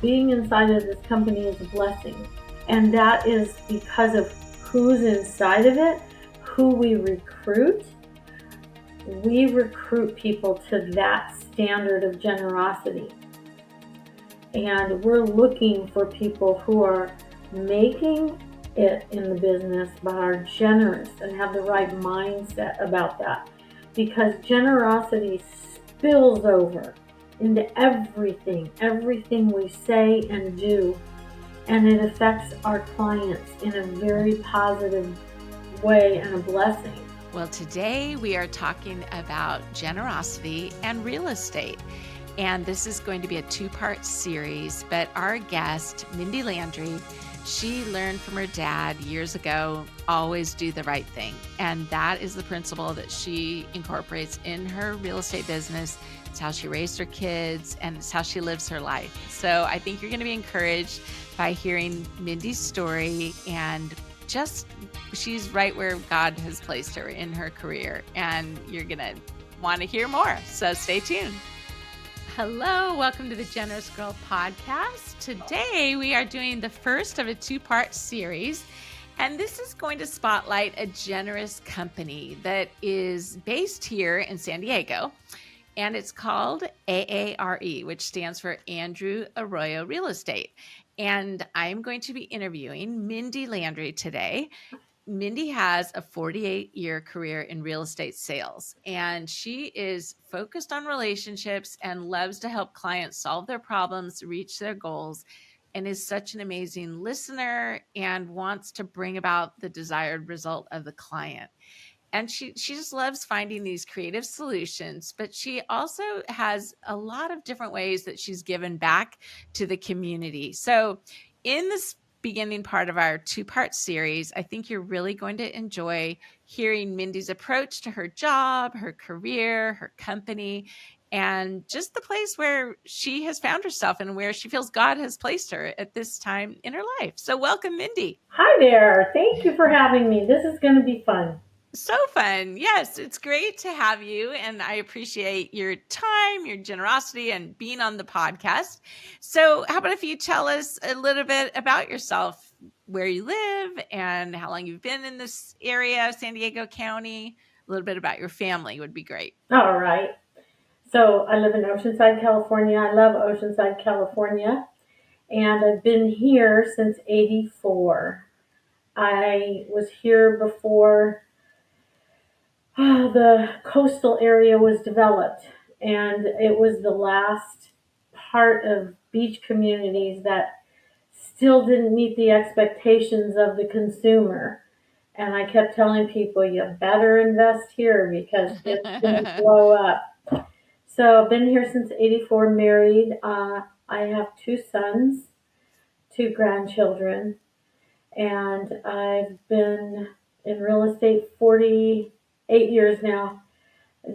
being inside of this company is a blessing. And that is because of who's inside of it, who we recruit. We recruit people to that standard of generosity. And we're looking for people who are making it in the business but are generous and have the right mindset about that. Because generosity spills over into everything we say and do. And it affects our clients in a very positive way and a blessing. Well, today we are talking about generosity and real estate. And this is going to be a two-part series, but our guest, Mindi Landry, she learned from her dad years ago, always do the right thing. And that is the principle that she incorporates in her real estate business. It's how she raised her kids and it's how she lives her life. So I think you're going to be encouraged by hearing Mindi's story, and just she's right where God has placed her in her career, and you're going to want to hear more. So stay tuned. Hello, welcome to the Generous Girl podcast. Today we are doing the first of a two-part series, and this is going to spotlight a generous company that is based here in San Diego, and it's called AARE, which stands for Andrew Arroyo Real Estate. And I'm going to be interviewing Mindi Landry today. Mindi has a 48-year career in real estate sales, and she is focused on relationships and loves to help clients solve their problems, reach their goals, and is such an amazing listener and wants to bring about the desired result of the client. And she just loves finding these creative solutions, but she also has a lot of different ways that she's given back to the community. So in this beginning part of our two-part series, I think you're really going to enjoy hearing Mindi's approach to her job, her career, her company, and just the place where she has found herself and where she feels God has placed her at this time in her life. So welcome, Mindi. Hi there. Thank you for having me. This is going to be fun. So fun. Yes, it's great to have you. And I appreciate your time, your generosity, and being on the podcast. So how about if you tell us a little bit about yourself, where you live and how long you've been in this area, San Diego County? A little bit about your family would be great. All right. So I live in Oceanside, California. I love Oceanside, California. And I've been here since '84. I was here before the coastal area was developed, and it was the last part of beach communities that still didn't meet the expectations of the consumer. And I kept telling people, you better invest here because it's going to blow up. So I've been here since '84, married. I have two sons, two grandchildren, and I've been in real estate 48 years now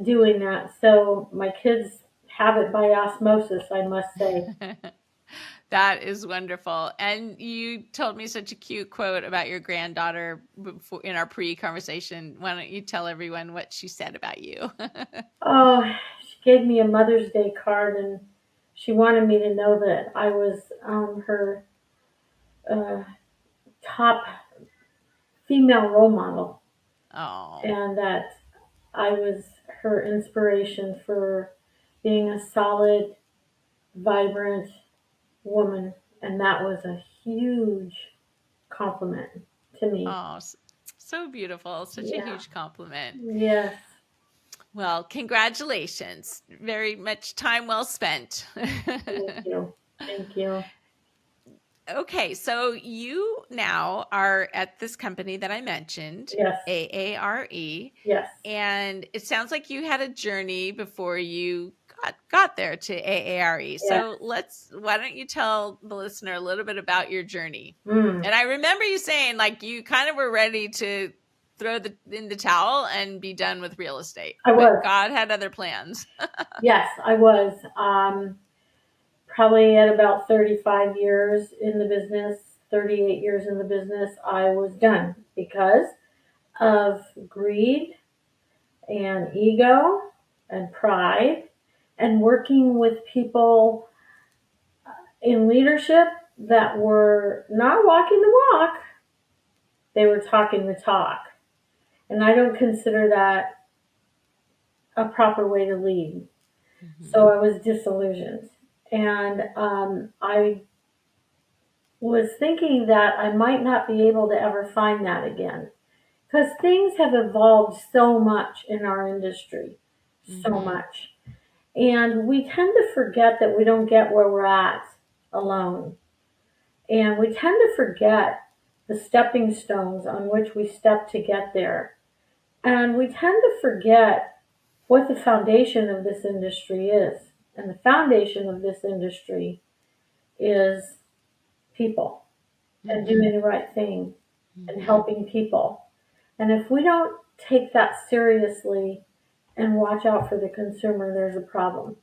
doing that. So my kids have it by osmosis, I must say. That is wonderful. And you told me such a cute quote about your granddaughter before, in our pre-conversation. Why don't you tell everyone what she said about you? Oh, she gave me a Mother's Day card, and she wanted me to know that I was her top female role model. Oh. And that I was her inspiration for being a solid, vibrant woman. And that was a huge compliment to me. Oh, so beautiful. Such a huge compliment. Yes. Well, congratulations. Very much time well spent. Thank you. Thank you. Okay, so you now are at this company that I mentioned, Yes. AARE. Yes. And it sounds like you had a journey before you got there to AARE. So why don't you tell the listener a little bit about your journey? And I remember you saying like you kind of were ready to throw in the towel and be done with real estate. I was. But God had other plans. Yes, I was. Probably at about 35 years in the business, 38 years in the business, I was done because of greed and ego and pride and working with people in leadership that were not walking the walk, they were talking the talk. And I don't consider that a proper way to lead. Mm-hmm. So I was disillusioned. And I was thinking that I might not be able to ever find that again. Because things have evolved so much in our industry, so Mm-hmm. much. And we tend to forget that we don't get where we're at alone. And we tend to forget the stepping stones on which we step to get there. And we tend to forget what the foundation of this industry is. And the foundation of this industry is people and Mm-hmm. doing the right thing and Mm-hmm. helping people. And if we don't take that seriously and watch out for the consumer, there's a problem.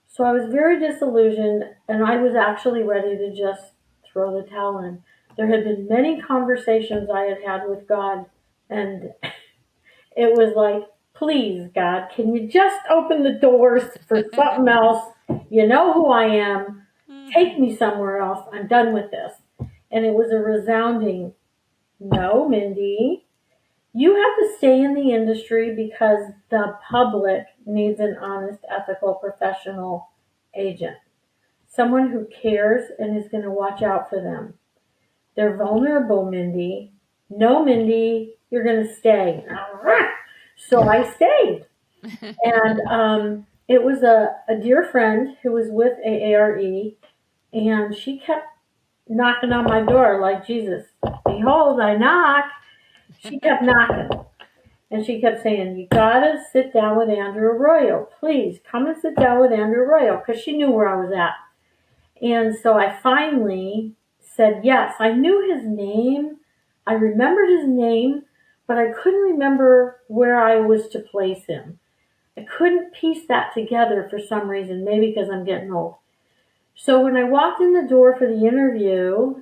So I was very disillusioned, and I was actually ready to just throw the towel in. There had been many conversations I had had with God, and it was like, please, God, can you just open the doors for something else? You know who I am. Take me somewhere else. I'm done with this. And it was a resounding no, Mindy. You have to stay in the industry because the public needs an honest, ethical, professional agent. Someone who cares and is going to watch out for them. They're vulnerable, Mindy. No, Mindy, you're going to stay. So I stayed. And it was a dear friend who was with AARE, and she kept knocking on my door like Jesus. Behold, I knock. She kept knocking. And she kept saying, you gotta sit down with Andrew Arroyo. Please come and sit down with Andrew Arroyo, because she knew where I was at. And so I finally said yes. I knew his name. I remembered his name, but I couldn't remember where I was to place him. I couldn't piece that together for some reason, maybe because I'm getting old. So when I walked in the door for the interview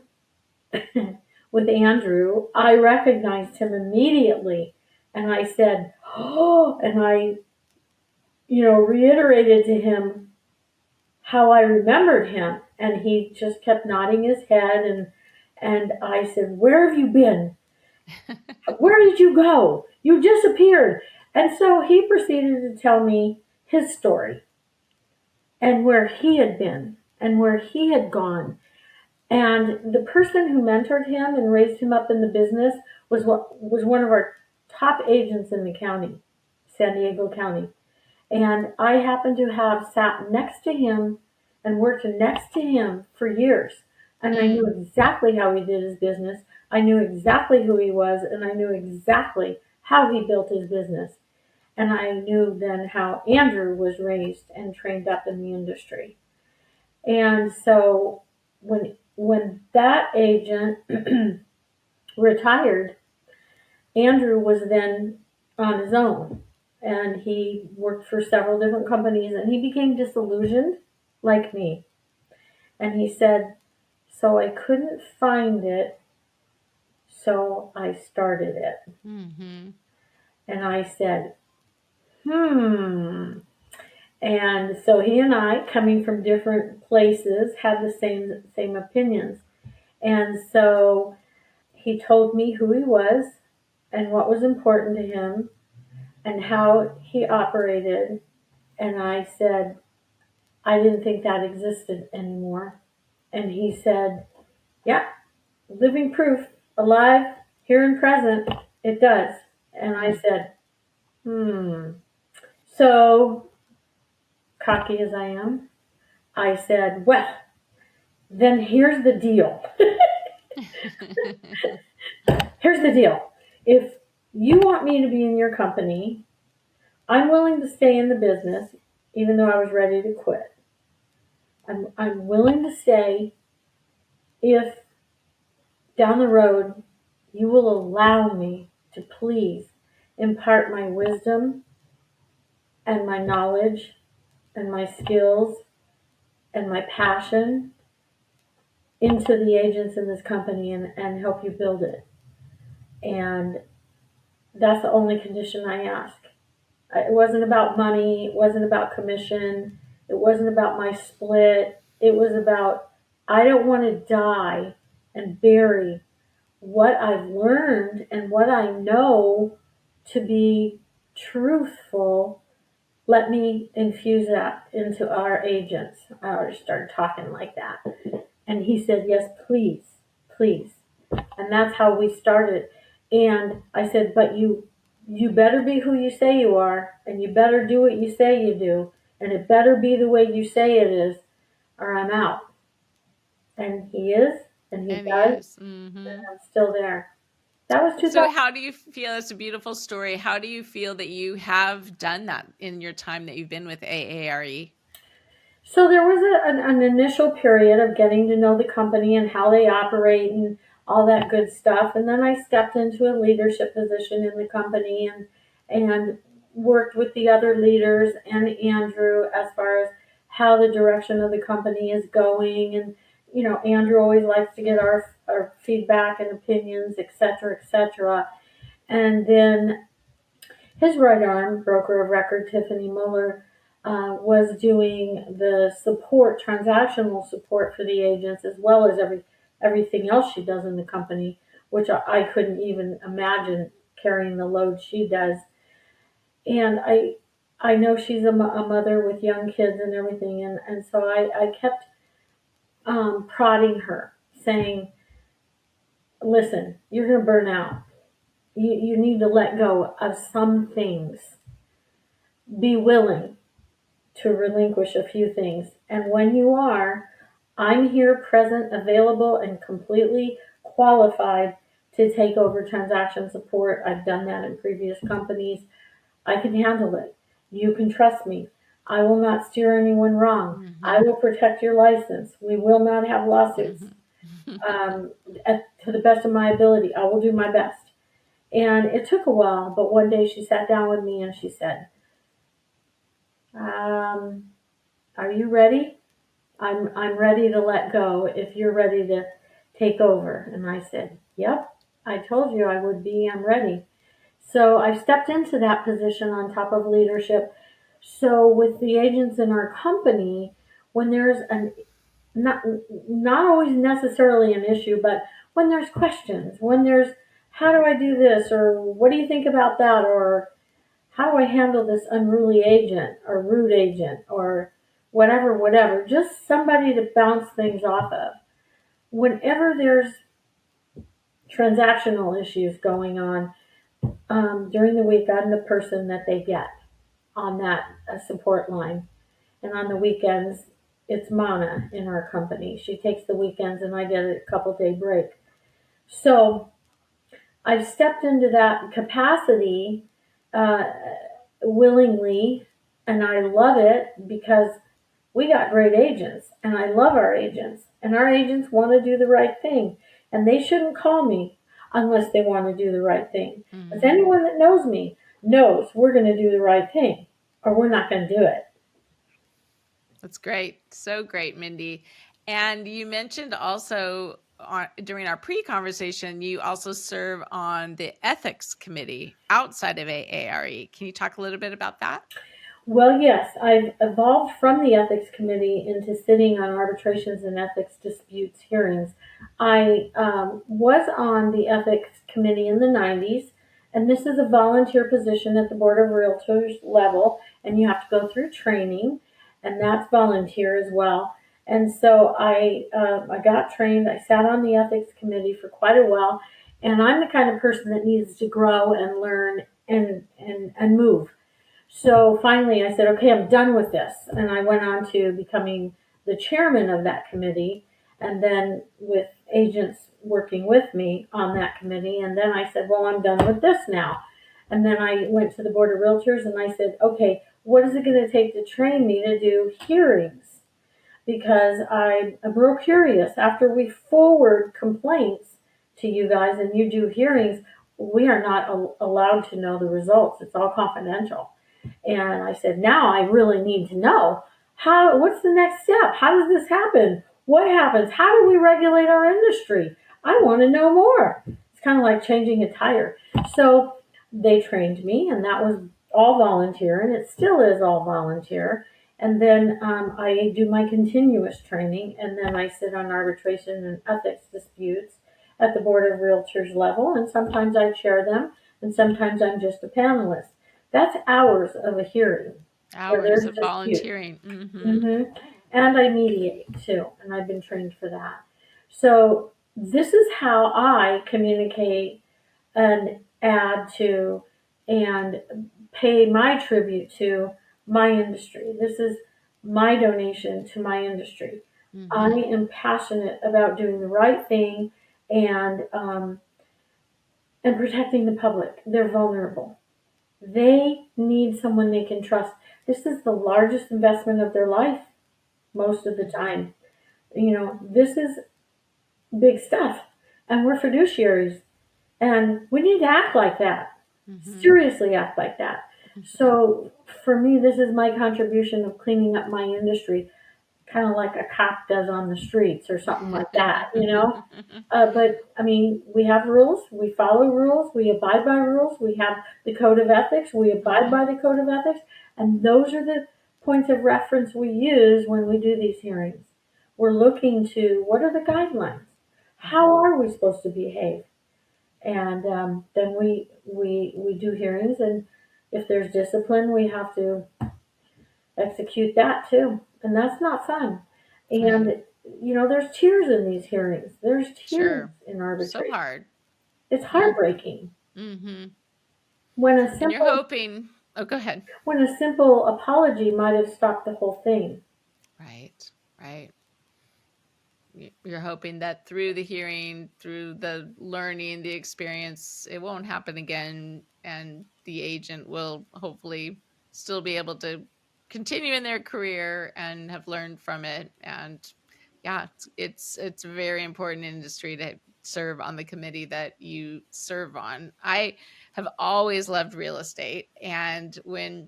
with Andrew, I recognized him immediately. And I said, oh, and I, reiterated to him how I remembered him. And he just kept nodding his head. And I said, where have you been? Where did you go? You disappeared. And so he proceeded to tell me his story and where he had been and where he had gone. And the person who mentored him and raised him up in the business was one of our top agents in the county, San Diego County. And I happened to have sat next to him and worked next to him for years. And I knew exactly how he did his business. I knew exactly who he was, and I knew exactly how he built his business. And I knew then how Andrew was raised and trained up in the industry. And so when that agent retired, Andrew was then on his own. And he worked for several different companies, and he became disillusioned like me. And he said, so I couldn't find it, so I started it. Mm-hmm. And I said, And so he and I, coming from different places, had the same opinions. And so he told me who he was and what was important to him and how he operated. And I said, I didn't think that existed anymore. And he said, yeah, living proof, alive, here and present, it does. And I said, So, cocky as I am, I said, well, then here's the deal. Here's the deal. If you want me to be in your company, I'm willing to stay in the business, even though I was ready to quit. I'm willing to stay if down the road you will allow me to please impart my wisdom and my knowledge and my skills and my passion into the agents in this company and help you build it. And that's the only condition I ask. It wasn't about money. It wasn't about commission. It wasn't about my split. It was about I don't want to die and bury what I've learned and what I know to be truthful. Let me infuse that into our agents. I already started talking like that. And he said, yes, please, please. And that's how we started. And I said, but you better be who you say you are, and you better do what you say you do, and it better be the way you say it is, or I'm out. And he is, and he And he does, is. Mm-hmm. and I'm still there. That was 2000. So how do you feel? It's a beautiful story. How do you feel that you have done that in your time that you've been with AARE? So there was an initial period of getting to know the company and how they operate and all that good stuff. And then I stepped into a leadership position in the company and worked with the other leaders and Andrew as far as how the direction of the company is going. And, Andrew always likes to get our feedback and opinions, et cetera, et cetera. And then his right arm, broker of record, Tiffany Moeller, was doing the support, transactional support for the agents, as well as everything else she does in the company, which I couldn't even imagine carrying the load she does. And I know she's a mother with young kids and everything, and so I kept prodding her, saying, listen, you're going to burn out. You need to let go of some things. Be willing to relinquish a few things. And when you are, I'm here, present, available, and completely qualified to take over transaction support. I've done that in previous companies. I can handle it. You can trust me. I will not steer anyone wrong. Mm-hmm. I will protect your license. We will not have lawsuits. Mm-hmm. To the best of my ability, I will do my best. And it took a while, but one day she sat down with me and she said, are you ready? I'm ready to let go if you're ready to take over. And I said, yep, I told you I would be. I'm ready. So I stepped into that position on top of leadership. So with the agents in our company, when there's not always necessarily an issue, but when there's questions, when there's how do I do this, or what do you think about that, or how do I handle this unruly agent or rude agent or whatever, just somebody to bounce things off of. Whenever there's transactional issues going on during the week, I'm the person that they get on that support line. And on the weekends, it's Mana in our company. She takes the weekends and I get a couple day break. So I've stepped into that capacity willingly, and I love it because we got great agents, and I love our agents, and our agents want to do the right thing, and they shouldn't call me unless they want to do the right thing. Mm-hmm. Because anyone that knows me knows we're going to do the right thing, or we're not going to do it. That's great. So great, Mindi. And you mentioned also during our pre-conversation, you also serve on the ethics committee outside of AARE. Can you talk a little bit about that? Well, yes, I've evolved from the ethics committee into sitting on arbitrations and ethics disputes hearings. I was on the ethics committee in the 90s, and this is a volunteer position at the Board of Realtors level, and you have to go through training, and that's volunteer as well. And so I got trained. I sat on the ethics committee for quite a while, and I'm the kind of person that needs to grow and learn and move. So finally I said, okay, I'm done with this. And I went on to becoming the chairman of that committee, and then with agents working with me on that committee. And then I said, well, I'm done with this now. And then I went to the Board of Realtors and I said, okay, what is it going to take to train me to do hearings? Because I'm real curious. After we forward complaints to you guys and you do hearings, we are not allowed to know the results. It's all confidential. And I said, now I really need to know what's the next step? How does this happen? What happens? How do we regulate our industry? I want to know more. It's kind of like changing a tire. So they trained me, and that was all volunteer, and it still is all volunteer. And then I do my continuous training, and then I sit on arbitration and ethics disputes at the Board of Realtors level, and sometimes I chair them, and sometimes I'm just a panelist. That's hours of a hearing where Hours there's of disputes. volunteering. Mm-hmm. hmm And I mediate too, and I've been trained for that. So this is how I communicate and add to and pay my tribute to my industry. This is my donation to my industry. I Mm-hmm. am passionate about doing the right thing and protecting the public. They're vulnerable. They need someone they can trust. This is the largest investment of their life most of the Mm-hmm. time. This is big stuff, and we're fiduciaries, and we need to act like that. Mm-hmm. Seriously act like that. So for me, this is my contribution of cleaning up my industry, kind of like a cop does on the streets or something like that. But I mean, we have rules, we follow rules, we abide by rules, we have the code of ethics, we abide Mm-hmm. by the code of ethics, and those are the points of reference we use when we do these hearings. We're looking to what are the guidelines? How Mm-hmm. are we supposed to behave? And then we do hearings, and if there's discipline, we have to execute that too, and that's not fun. Right. And there's tears in these hearings. There's tears Sure. in So arbitration. hard. It's Mm-hmm. heartbreaking Mm-hmm. when a And you're simple hoping, oh, go ahead. when a simple apology might have stopped the whole thing. Right. Right. You're hoping that through the hearing, through the learning, the experience, it won't happen again. And the agent will hopefully still be able to continue in their career and have learned from it. And yeah, it's a very important industry to serve on the committee that you serve on. I have always loved real estate. And when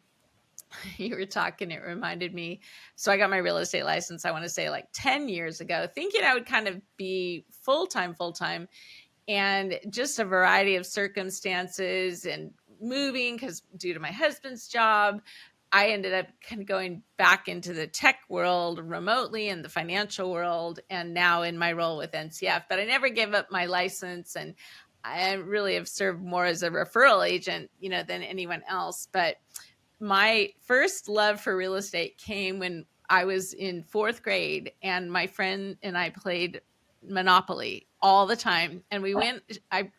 you were talking, it reminded me. So I got my real estate license, I want to say like 10 years ago, thinking I would kind of be full time, and just a variety of circumstances and moving because due to my husband's job, I ended up kind of going back into the tech world remotely in the financial world and now in my role with NCF. But I never gave up my license, and I really have served more as a referral agent, than anyone else. But my first love for real estate came when I was in fourth grade, and my friend and I played Monopoly all the time. And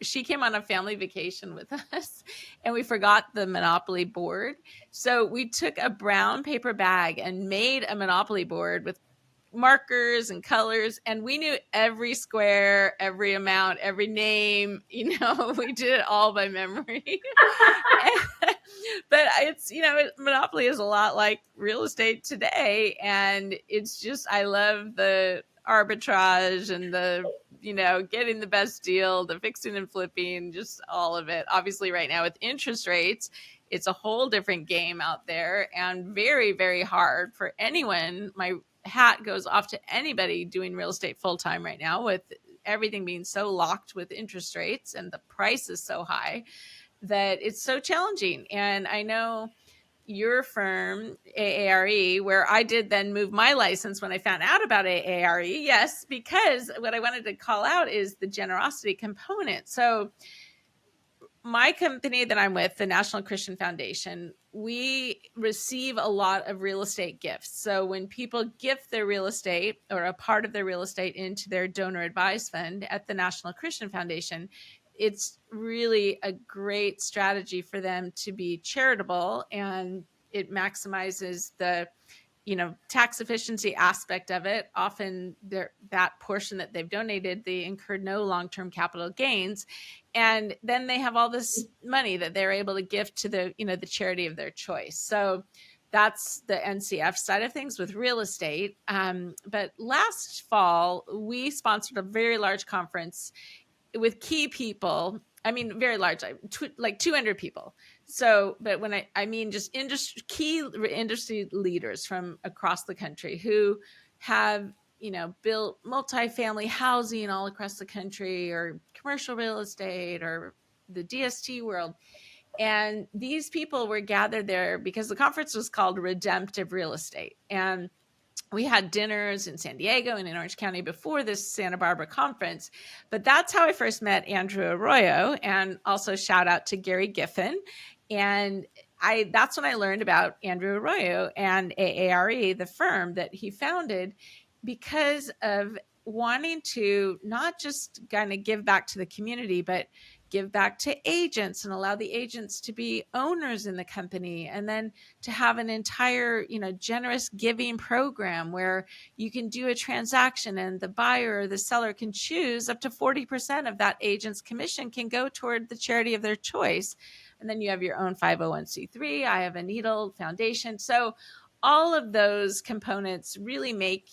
she came on a family vacation with us, and we forgot the Monopoly board. So we took a brown paper bag and made a Monopoly board with markers and colors, and we knew every square, every amount, every name. We did it all by memory. But Monopoly is a lot like real estate today, and it's just I love the arbitrage and the getting the best deal, the fixing and flipping, just all of it. Obviously right now with interest rates, it's a whole different game out there, and very, very hard for anyone. My hat goes off to anybody doing real estate full time right now, with everything being so locked with interest rates and the price is so high that it's so challenging. And I know your firm, AARE, where I did then move my license when I found out about AARE. Yes, because what I wanted to call out is the generosity component. So my company that I'm with, the National Christian Foundation, we receive a lot of real estate gifts. So when people gift their real estate or a part of their real estate into their donor advised fund at the National Christian Foundation, it's really a great strategy for them to be charitable, and it maximizes the tax efficiency aspect of it. Often that portion that they've donated, they incur no long-term capital gains. And then they have all this money that they're able to give to the charity of their choice. So that's the NCF side of things with real estate. But last fall, we sponsored a very large conference with key people. I mean, very large, like 200 people. So, but when I mean just key industry leaders from across the country who have, built multifamily housing all across the country, or commercial real estate, or the DST world. And these people were gathered there because the conference was called Redemptive Real Estate. And we had dinners in San Diego and in Orange County before this Santa Barbara conference. But that's how I first met Andrew Arroyo, and also shout out to Gary Giffen. And that's when I learned about Andrew Arroyo and AARE, the firm that he founded, because of wanting to not just kind of give back to the community, but give back to agents and allow the agents to be owners in the company, and then to have an entire, generous giving program where you can do a transaction and the buyer or the seller can choose up to 40% of that agent's commission can go toward the charity of their choice. And then you have your own 501c3. I have a Needle Foundation. So all of those components really make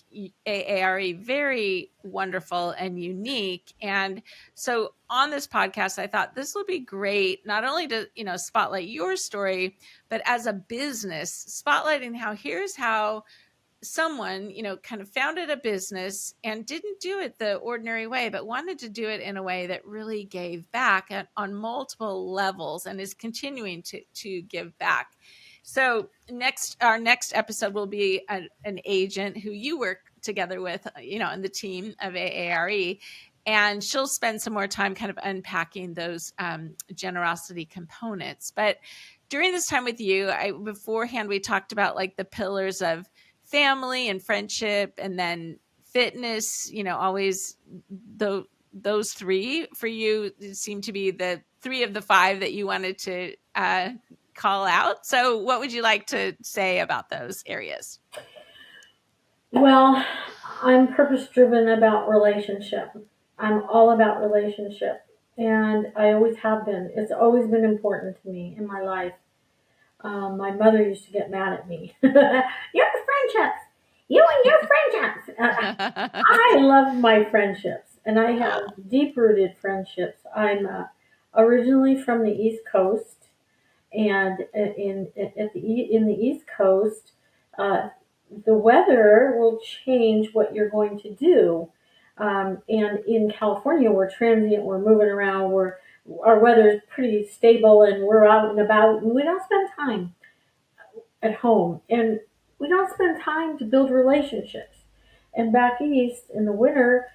AARE very wonderful and unique. And so on this podcast, I thought this would be great, not only to, spotlight your story, but as a business, spotlighting here's how someone, kind of founded a business and didn't do it the ordinary way, but wanted to do it in a way that really gave back on multiple levels and is continuing to give back. So our next episode will be an agent who you work together with, in the team of AARE. And she'll spend some more time kind of unpacking those generosity components. But during this time with you, beforehand, we talked about like the pillars of family and friendship, and then fitness, always those three for you seem to be the three of the five that you wanted to call out. So what would you like to say about those areas? Well, I'm purpose driven about relationship. I'm all about relationship. And I always have been. It's always been important to me in my life. My mother used to get mad at me. Your friendships. You and your friendships. I love my friendships. And I have deep rooted friendships. I'm originally from the East Coast. And in the East Coast, the weather will change what you're going to do. And in California, we're transient, we're moving around, our weather is pretty stable, and we're out and about, and we don't spend time at home, and we don't spend time to build relationships. And back east in the winter,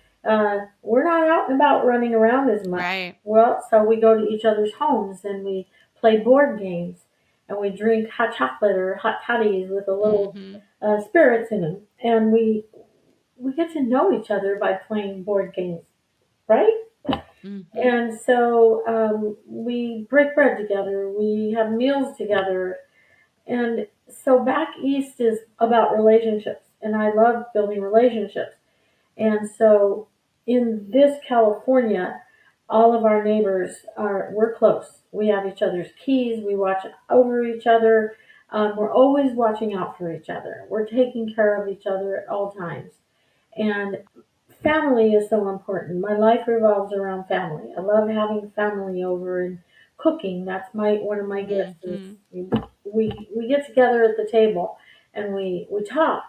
we're not out and about running around as much. Right. Well, so we go to each other's homes and we play board games, and we drink hot chocolate or hot toddies with a little spirits in them, and we get to know each other by playing board games, right? Mm-hmm. And so we break bread together, we have meals together, and so back east is about relationships, and I love building relationships. And so in this California, all of our neighbors we're close. We have each other's keys. We watch over each other. We're always watching out for each other. We're taking care of each other at all times. And family is so important. My life revolves around family. I love having family over and cooking. That's one of my gifts. Mm-hmm. We get together at the table and we talk.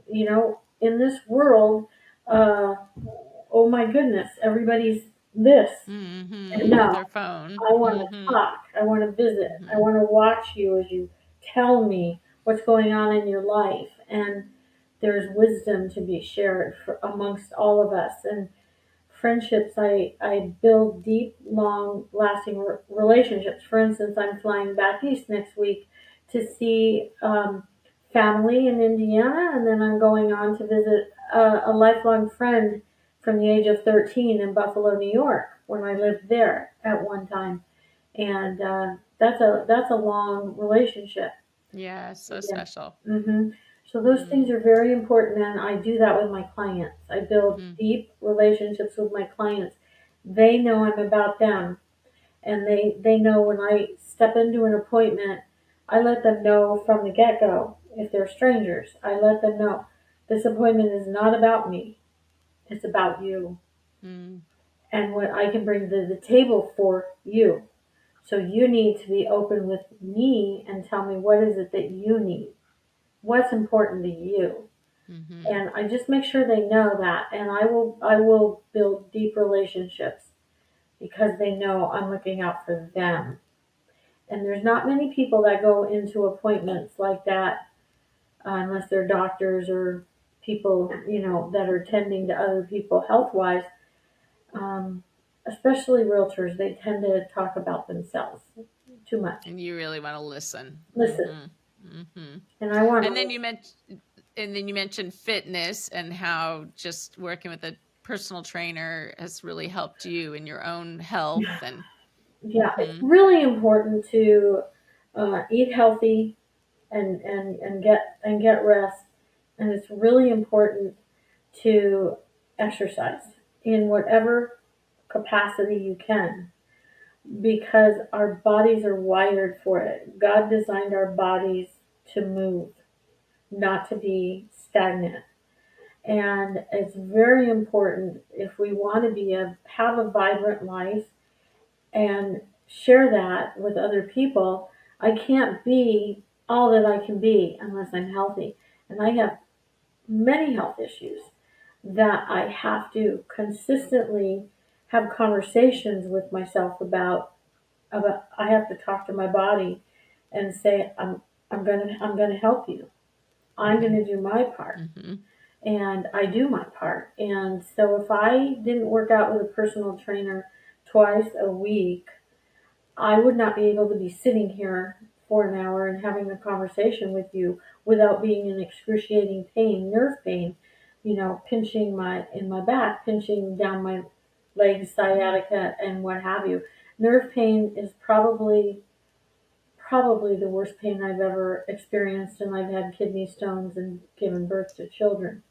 In this world, oh my goodness, everybody's this. Mm-hmm. And no, their phone. I want to talk. I want to visit. I want to watch you as you tell me what's going on in your life. And there's wisdom to be shared amongst all of us. And friendships, I build deep, long-lasting relationships. For instance, I'm flying back east next week to see family in Indiana, and then I'm going on to visit a lifelong friend from the age of 13 in Buffalo, New York, when I lived there at one time. And that's a long relationship. Yeah, so special. Mm-hmm. So those things are very important, and I do that with my clients. I build deep relationships with my clients. They know I'm about them, and they know when I step into an appointment, I let them know from the get-go. If they're strangers, I let them know this appointment is not about me. It's about you. And what I can bring to the table for you. So you need to be open with me and tell me what is it that you need. What's important to you. And I just make sure they know that, and I will build deep relationships because they know I'm looking out for them. And there's not many people that go into appointments like that unless they're doctors or people, that are tending to other people health wise. Um, Especially realtors, they tend to talk about themselves too much. And you really want to listen. Listen, and And then you mentioned fitness and how just working with a personal trainer has really helped you in your own health. And yeah, it's really important to eat healthy and get rest, and it's really important to exercise in whatever capacity you can, because our bodies are wired for it. God designed our bodies to move, not to be stagnant. And it's very important if we want to have a vibrant life and share that with other people. I can't be all that I can be unless I'm healthy. And I have many health issues that I have to consistently have conversations with myself about. I have to talk to my body and say, I'm gonna help you. I'm gonna do my part. And I do my part. And so if I didn't work out with a personal trainer twice a week, I would not be able to be sitting here for an hour and having a conversation with you without being in excruciating pain, nerve pain, pinching in my back, pinching down my legs, sciatica, and what have you. Nerve pain is probably the worst pain I've ever experienced, and I've had kidney stones and given birth to children.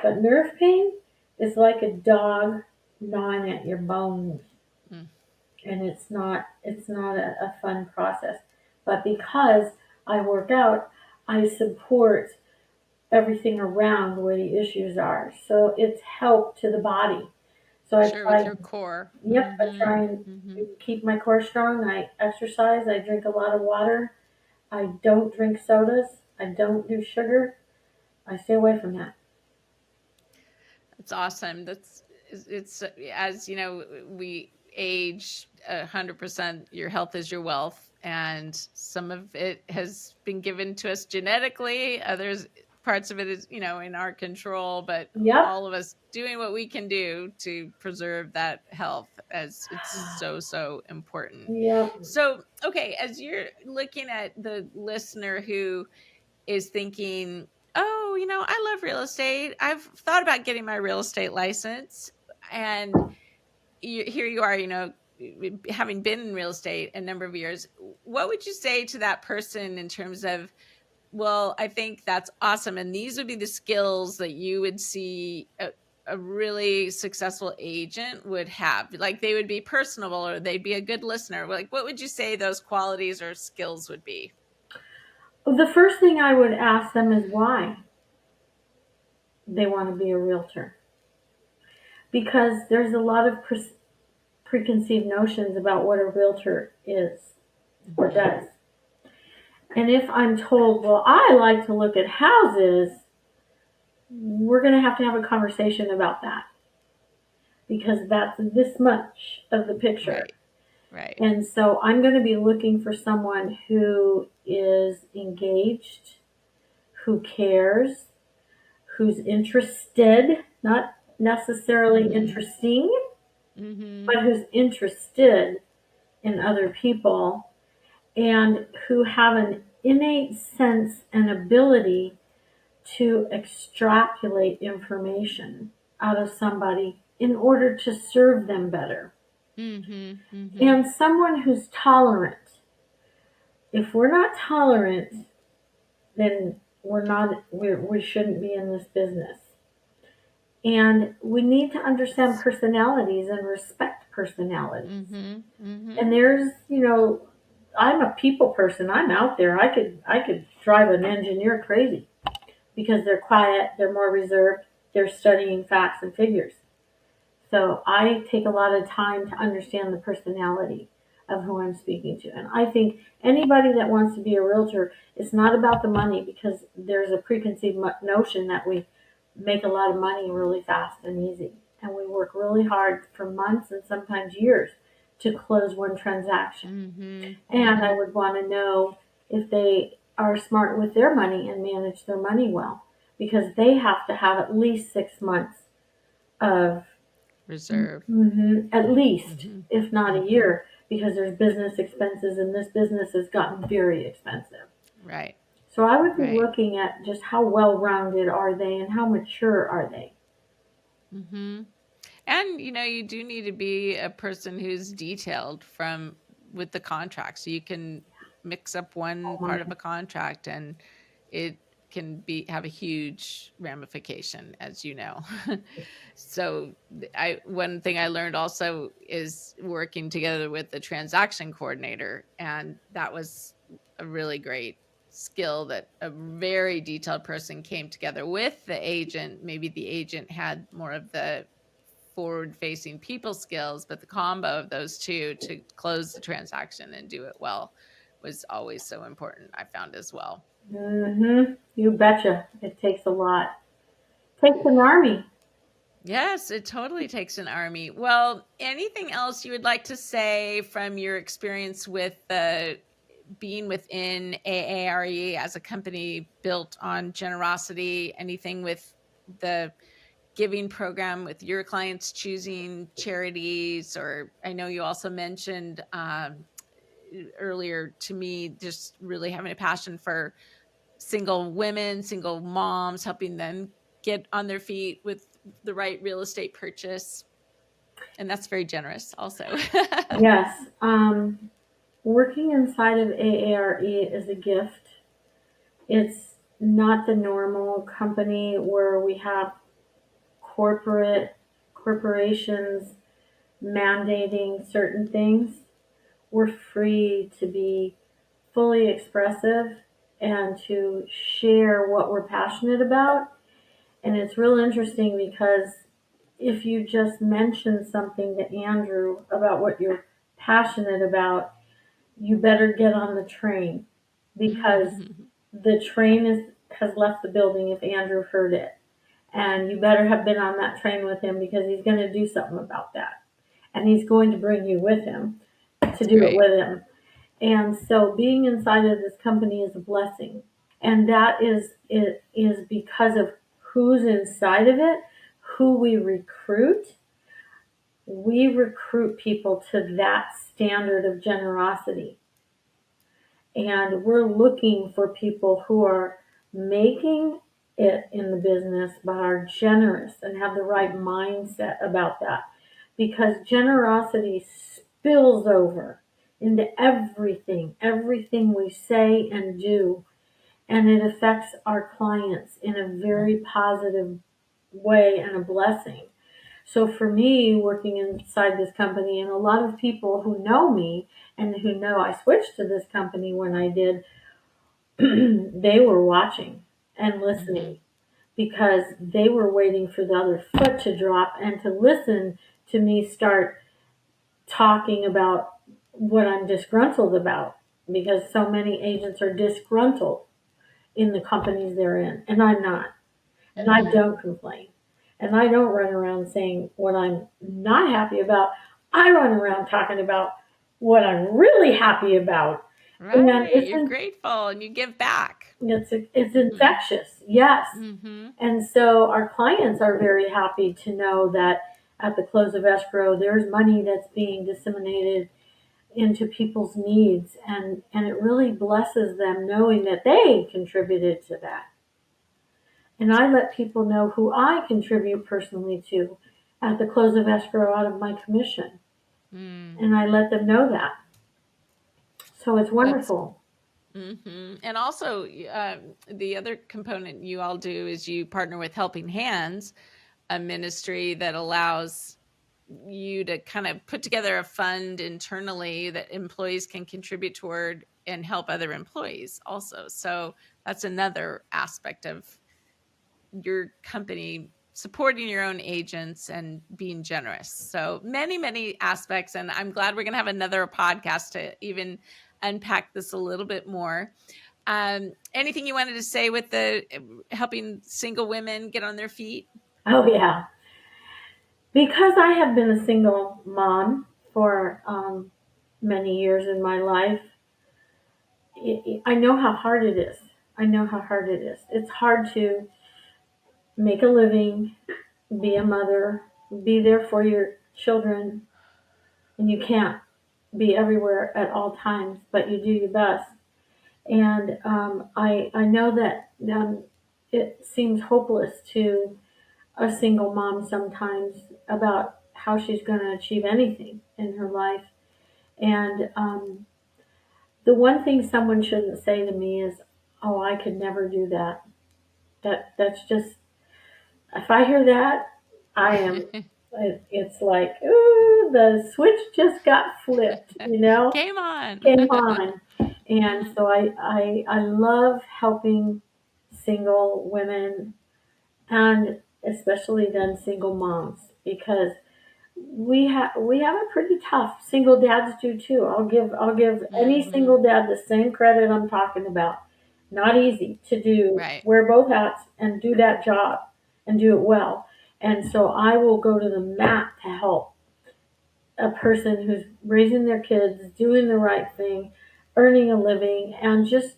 But nerve pain is like a dog gnawing at your bones, and it's not a fun process. But because I work out, I support everything around where the issues are. So it's help to the body. So I sure, with try, your core. yep, I try and keep my core strong. I exercise. I drink a lot of water. I don't drink sodas. I don't do sugar. I stay away from that. That's awesome. It's as you know, we age 100%. Your health is your wealth, and some of it has been given to us genetically. Others parts of it is in our control, but Yep. all of us doing what we can do to preserve that health, as it's so important. Yep. So okay, as you're looking at the listener who is thinking, oh, I love real estate. I've thought about getting my real estate license. And here you are, having been in real estate a number of years. What would you say to that person in terms of, well, I think that's awesome, and these would be the skills that you would see a really successful agent would have? Like, they would be personable, or they'd be a good listener. Like, what would you say those qualities or skills would be? Well, the first thing I would ask them is why they want to be a realtor. Because there's a lot of preconceived notions about what a realtor is or does. And if I'm told, well, I like to look at houses, we're going to have a conversation about that, because that's this much of the picture. Right. And so I'm going to be looking for someone who is engaged, who cares, who's interested, not necessarily interesting, but who's interested in other people, and who have an innate sense and ability to extrapolate information out of somebody in order to serve them better. And someone who's tolerant. If we're not tolerant, then we shouldn't be in this business. And we need to understand personalities and respect personalities. And there's, I'm a people person. I'm out there. I could drive an engineer crazy because they're quiet, they're more reserved, they're studying facts and figures. So I take a lot of time to understand the personality of who I'm speaking to. And I think anybody that wants to be a realtor, it's not about the money, because there's a preconceived notion that we make a lot of money really fast and easy. And we work really hard for months and sometimes years to close one transaction. Mm-hmm. And Mm-hmm. I would want to know if they are smart with their money and manage their money well, because they have to have at least 6 months of Reserve. at least, Mm-hmm. if not a Mm-hmm. year, because there's business expenses and this business has gotten very expensive. Right. So I would be Right. looking at just how well rounded are they and how mature are they. Mm-hmm. And you do need to be a person who's detailed from with the contract. So you can mix up one Oh my part of God. a contract and it can have a huge ramification, as you know. So one thing I learned also is working together with the transaction coordinator, and that was a really great skill that a very detailed person came together with the agent. Maybe the agent had more of the forward-facing people skills, but the combo of those two to close the transaction and do it well was always so important, I found as well. You betcha. It takes a lot. Takes an army. Yes, it totally takes an army. Well, anything else you would like to say from your experience with being within AARE as a company built on generosity? Anything with the giving program with your clients choosing charities? Or I know you also mentioned earlier to me just really having a passion for single women, single moms, helping them get on their feet with the right real estate purchase. And that's very generous also. Yes. Working inside of AARE is a gift. It's not the normal company where we have corporations mandating certain things. We're free to be fully expressive and to share what we're passionate about. And it's real interesting because if you just mention something to Andrew about what you're passionate about, you better get on the train, because the train has left the building if Andrew heard it. And you better have been on that train with him, because he's going to do something about that. And he's going to bring you with him to do it Great. with him. And so being inside of this company is a blessing. And that is because of who's inside of it, who we recruit. We recruit people to that standard of generosity. And we're looking for people who are making it in the business but are generous and have the right mindset about that. Because generosity spills over into everything we say and do. And it affects our clients in a very positive way and a blessing. So for me, working inside this company, and a lot of people who know me and who know I switched to this company when I did, they were watching and listening, because they were waiting for the other foot to drop and to listen to me start talking about what I'm disgruntled about, because so many agents are disgruntled in the companies they're in, and I'm not. And I don't complain. And I don't run around saying what I'm not happy about. I run around talking about what I'm really happy about. And Right. You're grateful and you give back. it's infectious, yes. And so our clients are very happy to know that at the close of escrow, there's money that's being disseminated into people's needs. And it really blesses them knowing that they contributed to that. And I let people know who I contribute personally to at the close of escrow out of my commission. And I let them know that. So it's wonderful. And also, the other component you all do is you partner with Helping Hands, a ministry that allows you to kind of put together a fund internally that employees can contribute toward and help other employees also. So that's another aspect of your company supporting your own agents and being generous. So many aspects. And I'm glad we're going to have another podcast to even unpack this a little bit more. Anything you wanted to say with the helping single women get on their feet? Oh, yeah. Because I have been a single mom for many years in my life, I know how hard it is. I know how hard it is. It's hard to make a living, be a mother, be there for your children, and you can't be everywhere at all times, but you do your best. And I know that it seems hopeless to a single mom sometimes about how she's going to achieve anything in her life. And the one thing someone shouldn't say to me is, "Oh, I could never do that." That's just, if I hear that, I am. It's like, ooh, the switch just got flipped. Game on. Came on. And so I love helping single women, and especially then single moms, because we have it pretty tough. Single dads do too. I'll give any single dad the same credit I'm talking about. Not easy to do, Right. wear both hats and do that job and do it well. And so I will go to the mat to help a person who's raising their kids, doing the right thing, earning a living, and just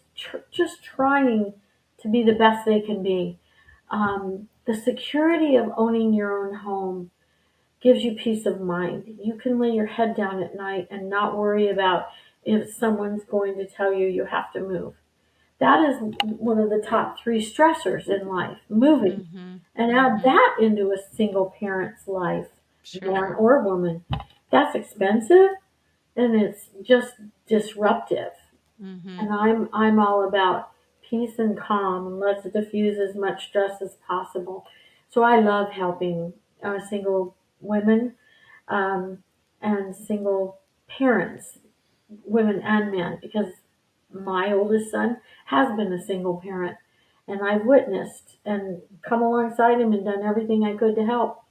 trying to be the best they can be. The security of owning your own home gives you peace of mind. You can lay your head down at night and not worry about if someone's going to tell you you have to move. That is one of the top three stressors in life, moving. And add that into a single parent's life, man Sure. or woman. That's expensive, and it's just disruptive. And I'm all about peace and calm, and let's diffuse as much stress as possible. So I love helping single women, um, and single parents, women and men, because my oldest son has been a single parent, and I've witnessed and come alongside him and done everything I could to help.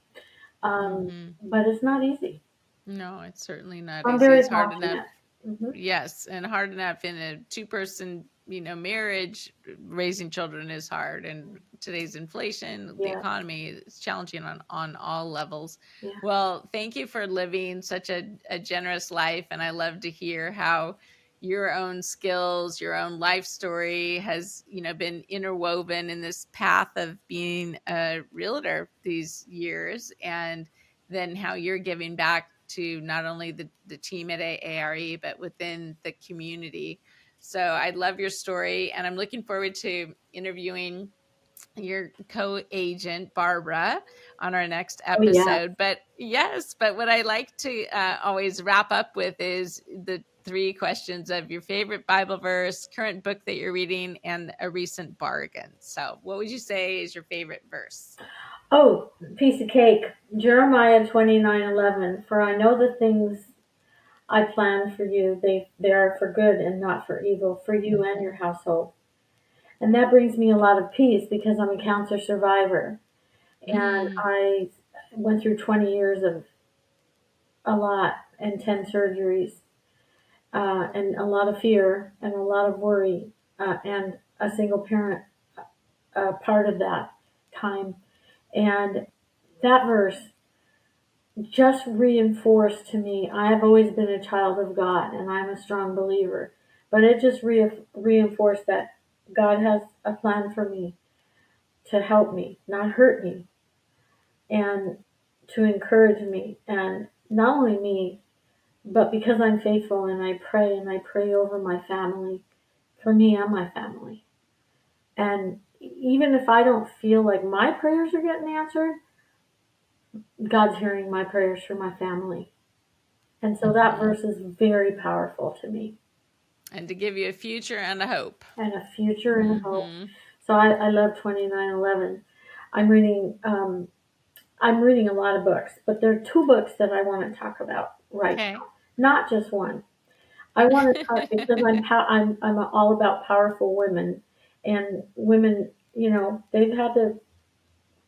But it's not easy. No, it's certainly not I'm easy. very It's hard enough. passionate. Hmm. Yes, and hard enough in a two-person, marriage. Raising children is hard, and today's inflation, the Yeah, economy is challenging on all levels. yeah. Well, thank you for living such a generous life, and I love to hear how your own skills, your own life story has, been interwoven in this path of being a realtor these years, and then how you're giving back to not only the team at AARE, but within the community. So I love your story, and I'm looking forward to interviewing your co-agent Barbara on our next Oh yeah. episode. But yes, but what I like to always wrap up with is the three questions of your favorite Bible verse, current book that you're reading, and a recent bargain. So what would you say is your favorite verse? Oh, piece of cake. Jeremiah 29:11. For I know the things I plan for you. They are for good and not for evil, for you and your household. And that brings me a lot of peace because I'm a cancer survivor. And Mm, I went through 20 years of a lot and 10 surgeries, and a lot of fear and a lot of worry, and a single parent, part of that time. And that verse just reinforced to me, I have always been a child of God and I'm a strong believer, but it just reinforced that God has a plan for me, to help me, not hurt me, and to encourage me. And not only me, but because I'm faithful and I pray over my family, for me and my family. And even if I don't feel like my prayers are getting answered, God's hearing my prayers for my family. And so that mhm. verse is very powerful to me, And to give you a future and a hope. and a future and a hope. Hmm. So I love 29:11. I'm reading I'm reading a lot of books, but there are two books that I want to talk about right Okay. now, not just one. I want to talk because I'm all about powerful women, and women. They've had to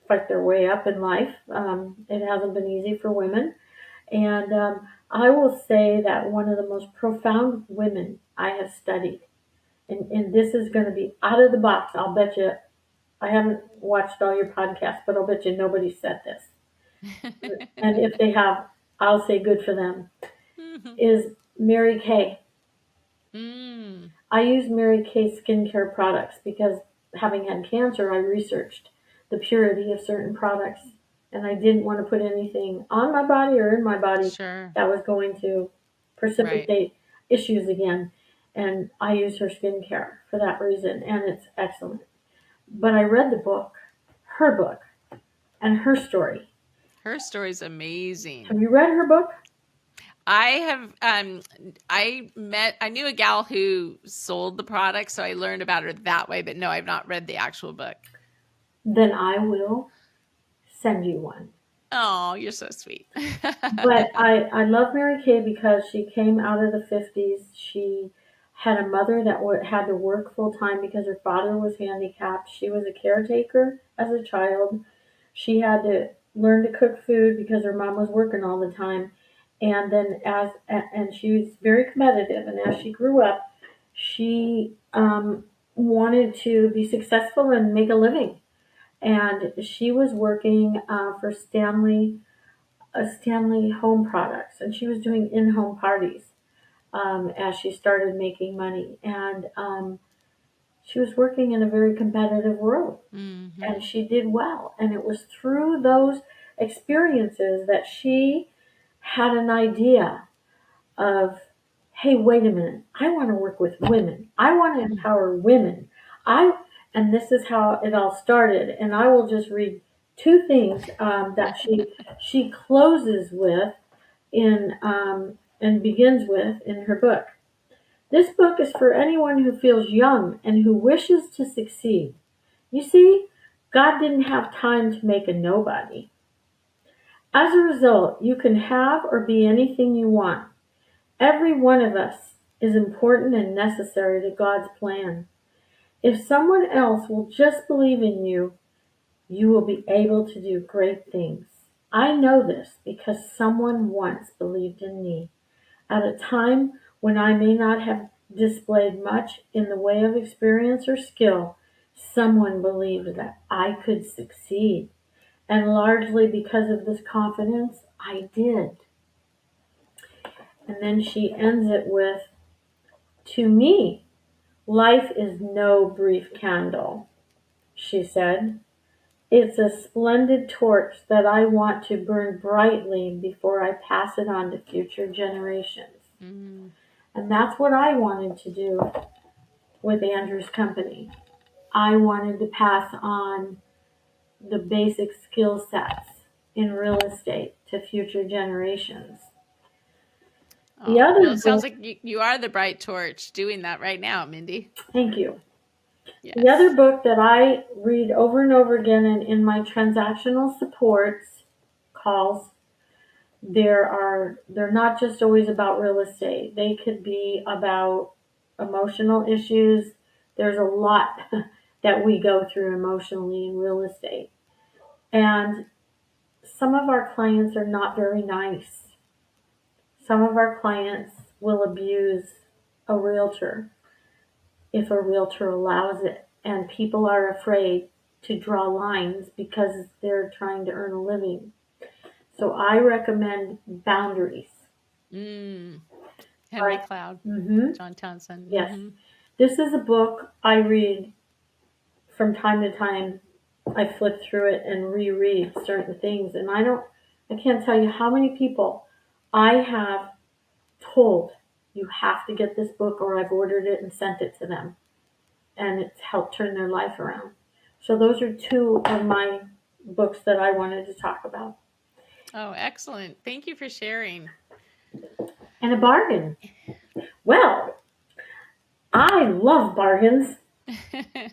fight their way up in life. It hasn't been easy for women, and I will say that one of the most profound women I have studied, and this is going to be out of the box. I'll bet you, I haven't watched all your podcasts, but I'll bet you nobody said this. And if they have, I'll say good for them. is Mary Kay. Mm. I use Mary Kay skincare products because having had cancer, I researched the purity of certain products, and I didn't want to put anything on my body or in my body Sure. that was going to Right. precipitate issues again. And I use her skincare for that reason, and it's excellent. But I read the book, her book, and her story. Her story's amazing. Have you read her book? I have I knew a gal who sold the product, so I learned about her that way, but no, I've not read the actual book. Then I will send you one. Oh, you're so sweet. But I love Mary Kay because she came out of the 50s. She had a mother that had to work full time because her father was handicapped. She was a caretaker as a child. She had to learn to cook food because her mom was working all the time. And then and she was very competitive. And as she grew up, she wanted to be successful and make a living. And she was working for Stanley Home Products, and she was doing in-home parties as she started making money. And she was working in a very competitive world, and Mm-hmm. she did well. And it was through those experiences that she had an idea of, hey, wait a minute, I want to work with women. I want to empower women. I and this is how it all started. And I will just read two things that she closes with in and begins with in her book. This book is for anyone who feels young and who wishes to succeed. You see, God didn't have time to make a nobody. As a result, you can have or be anything you want. Every one of us is important and necessary to God's plan. If someone else will just believe in you, you will be able to do great things. I know this because someone once believed in me. At a time when I may not have displayed much in the way of experience or skill, someone believed that I could succeed. And largely because of this confidence, I did. And then she ends it with, to me, life is no brief candle, she said. It's a splendid torch that I want to burn brightly before I pass it on to future generations. Mm. And that's what I wanted to do with Andrew's company. I wanted to pass on the basic skill sets in real estate to future generations. The Oh, well, other it sounds book, like you are the bright torch doing that right now, Mindy. thank you. The other Yes. book that I read over and over again in my transactional supports calls, they're not just always about real estate. They could be about emotional issues. There's a lot that we go through emotionally in real estate. And some of our clients are not very nice. Some of our clients will abuse a realtor if a realtor allows it. And people are afraid to draw lines because they're trying to earn a living. So I recommend boundaries. Mm. Henry Right. Cloud, Mm-hmm. John Townsend. Yes. Mm-hmm. This is a book I read from time to time. I flip through it and reread certain things. And I can't tell you how many people I have told, you have to get this book, or I've ordered it and sent it to them. And it's helped turn their life around. So those are two of my books that I wanted to talk about. Oh, excellent. Thank you for sharing. And a bargain. Well, I love bargains.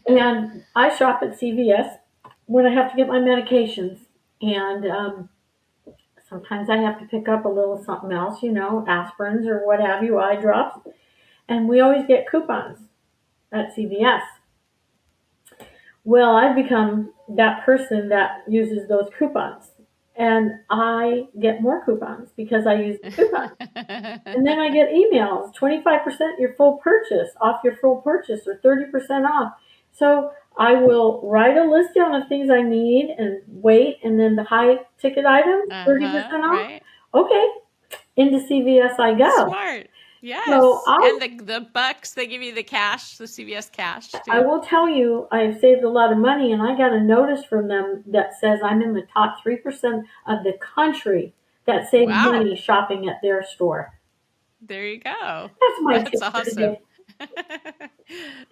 And I shop at CVS when I have to get my medications. And sometimes I have to pick up a little something else, aspirins or what have you, eye drops. And we always get coupons at CVS. Well, I've become that person that uses those coupons. And I get more coupons because I use the coupon. And then I get emails, 25% your full purchase, off your full purchase, or 30% off. So I will write a list down of things I need and wait, and then the high ticket items, 30% off. Right. Okay, into CVS I go. Smart. Yes. So and the bucks, they give you the cash, the CVS cash too. I will tell you, I've saved a lot of money, and I got a notice from them that says I'm in the top 3% of the country that saves money shopping at their store. There you go. That's my That's tip for awesome. today.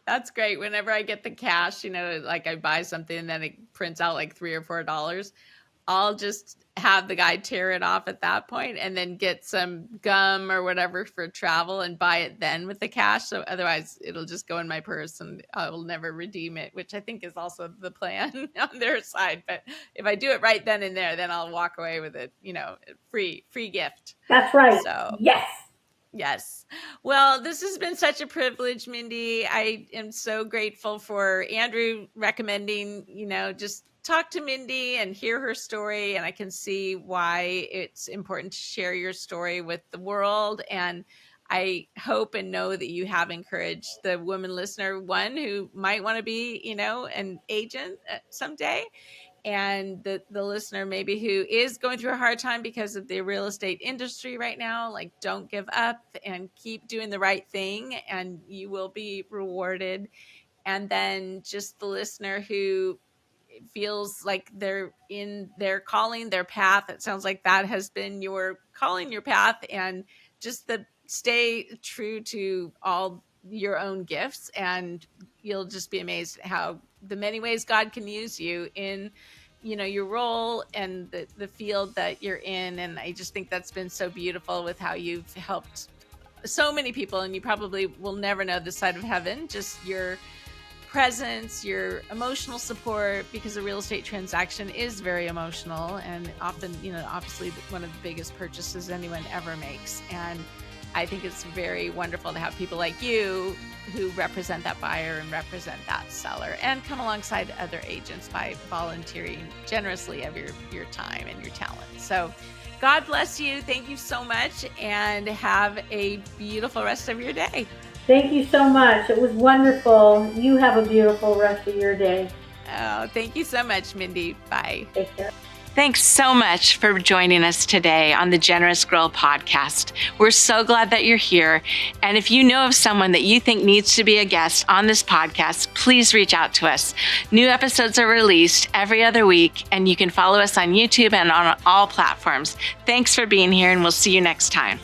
That's great. Whenever I get the cash, like I buy something and then it prints out like $3 or $4, I'll just have the guy tear it off at that point and then get some gum or whatever for travel and buy it then with the cash. So otherwise it'll just go in my purse and I will never redeem it, which I think is also the plan on their side. But if I do it right then and there, then I'll walk away with it, free gift. That's right. So Yes. Well, this has been such a privilege, Mindi. I am so grateful for Andrew recommending, just talk to Mindi and hear her story. And I can see why it's important to share your story with the world. And I hope and know that you have encouraged the woman listener, one who might want to be, an agent someday. And the listener maybe who is going through a hard time because of the real estate industry right now, like, don't give up and keep doing the right thing and you will be rewarded. And then just the listener who feels like they're in their calling, their path. It sounds like that has been your calling, your path, and just stay true to all your own gifts, and you'll just be amazed at how the many ways God can use you in your role and the field that you're in. And I just think that's been so beautiful with how you've helped so many people, and you probably will never know this side of heaven, just your presence, your emotional support, because a real estate transaction is very emotional and often, obviously one of the biggest purchases anyone ever makes. And I think it's very wonderful to have people like you who represent that buyer and represent that seller and come alongside other agents by volunteering generously of your time and your talent. So God bless you. Thank you so much, and have a beautiful rest of your day. Thank you so much. It was wonderful. You have a beautiful rest of your day. Oh, thank you so much, Mindi. Bye. Take care. Thanks so much for joining us today on the Generous Girl podcast. We're so glad that you're here. And if you know of someone that you think needs to be a guest on this podcast, please reach out to us. New episodes are released every other week, and you can follow us on YouTube and on all platforms. Thanks for being here, and we'll see you next time.